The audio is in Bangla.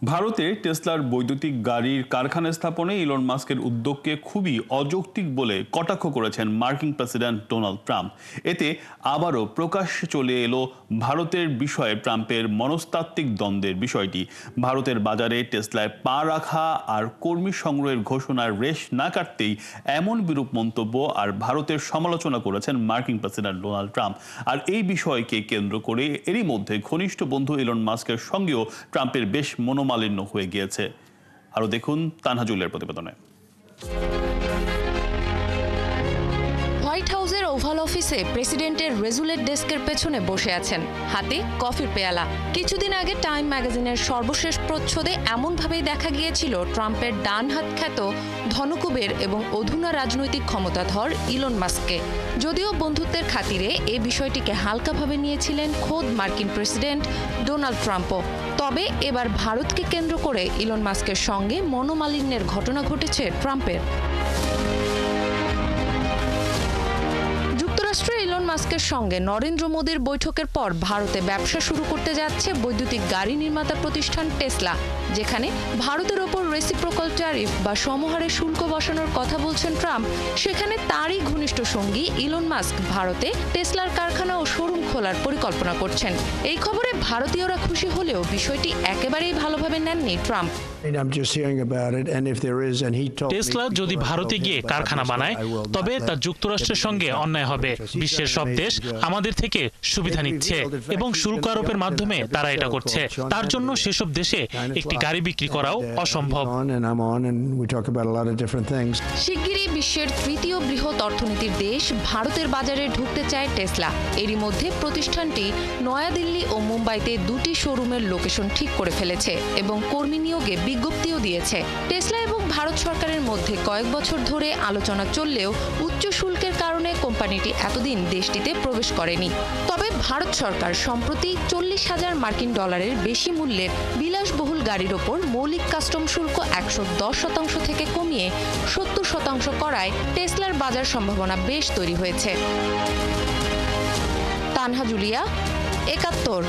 ভারতে টেসলার বৈদ্যুতিক গাড়ির কারখানা স্থাপনে ইলন মাস্কের উদ্যোগকে খুবই অযৌক্তিক বলে কটাক্ষ করেছেন মার্কিন প্রেসিডেন্ট ডোনাল্ড ট্রাম্প। এতে আবারও প্রকাশ্যে চলে এলো ভারতের বিষয়ে ট্রাম্পের মনস্তাত্ত্বিক দ্বন্দ্বের বিষয়টি। ভারতের বাজারে টেসলায় পা রাখা আর কর্মী সংগ্রহের ঘোষণার রেশ না কাটতেই এমন বিরূপ মন্তব্য আর ভারতের সমালোচনা করেছেন মার্কিন প্রেসিডেন্ট ডোনাল্ড ট্রাম্প। আর এই বিষয়কে কেন্দ্র করে এরই মধ্যে ঘনিষ্ঠ বন্ধু ইলন মাস্কের সঙ্গেও ট্রাম্পের বেশ মনোমালিন্য হয়ে গিয়েছে। আরো দেখুন তানহা জুলিয়ার প্রতিবেদনে। হোয়াইট হাউসের ওভাল অফিসে প্রেসিডেন্টের রেজুলেট ডেস্কের পেছনে বসে আছেন, হাতে কফির পেয়ালা। কিছুদিন আগে টাইম ম্যাগাজিনের সর্বশেষ প্রচ্ছদে এমনভাবেই দেখা গিয়েছিল ট্রাম্পের ডান হাত খ্যাত ধনকুবের এবং অধুনা রাজনৈতিক ক্ষমতাধর ইলন মাস্ককে। যদিও বন্ধুত্বের খাতিরে এই বিষয়টিকে হালকাভাবে নিয়েছিলেন খোদ মার্কিন প্রেসিডেন্ট ডোনাল্ড ট্রাম্পও। তবে এবার ভারতকে কেন্দ্র করে ইলন মাস্কের সঙ্গে মনোমালিন্যের ঘটনা ঘটেছে ট্রাম্পের। যুক্তরাষ্ট্রে ইলন মাস্কের সঙ্গে নরেন্দ্র মোদীর বৈঠকের পর ভারতে ব্যবসা শুরু করতে যাচ্ছে বৈদ্যুতিক গাড়ি নির্মাতা প্রতিষ্ঠান টেসলা, যেখানে ভারতের ওপর রেসিপ্রোকাল ট্যারিফ বা সমহারে শুল্ক বসানোর কথা বলছেন ট্রাম্প। সেখানে তারই ঘনিষ্ঠ সঙ্গী ইলন মাস্ক ভারতে টেসলার কারখানা ও শোরুম খোলার পরিকল্পনা করছেন। এই খবরে ভারতীয়রা খুশি হলেও বিষয়টি একেবারেই ভালোভাবে নেননি ট্রাম্প। টেসলা যদি ভারতে গিয়ে কারখানা বানায় তবে তা যুক্তরাষ্ট্রের সঙ্গে অন্যায় হবে। বিশ্বের সব দেশ আমাদের থেকে সুবিধা নিচ্ছে এবং শুল্ক আরোপের মাধ্যমে তারা এটা করছে। তার জন্য সেসব দেশে একটি গাড়ি বিক্রি করাও অসম্ভব। শিগগিরই বিশ্বের তৃতীয় বৃহৎ অর্থনীতির দেশ ভারতের বাজারে ঢুকতে চায় টেসলা। এরই মধ্যে প্রতিষ্ঠানটি নয়াদিল্লি ও মুম্বাইতে দুটি শোরুমের লোকেশন ঠিক করে ফেলেছে এবং কর্মী নিয়োগে বিজ্ঞপ্তিও দিয়েছে। টেসলা এবং ভারত সরকারের মধ্যে কয়েক বছর ধরে আলোচনা চললেও উচ্চ শুল্কের কারণে কোম্পানিটি এতদিন দেশটিতে প্রবেশ করেনি। তবে ভারত সরকার সম্প্রতি 40,000 মার্কিন ডলারের বেশি মূল্যের বিলাসবহুল গাড়ির ওপর মৌলিক কাস্টম শুল্ক 110% থেকে কমিয়ে 70% করায় টেসলার বাজার সম্ভাবনা বেশ তৈরি হয়েছে। তানহা জুলিয়া, 71।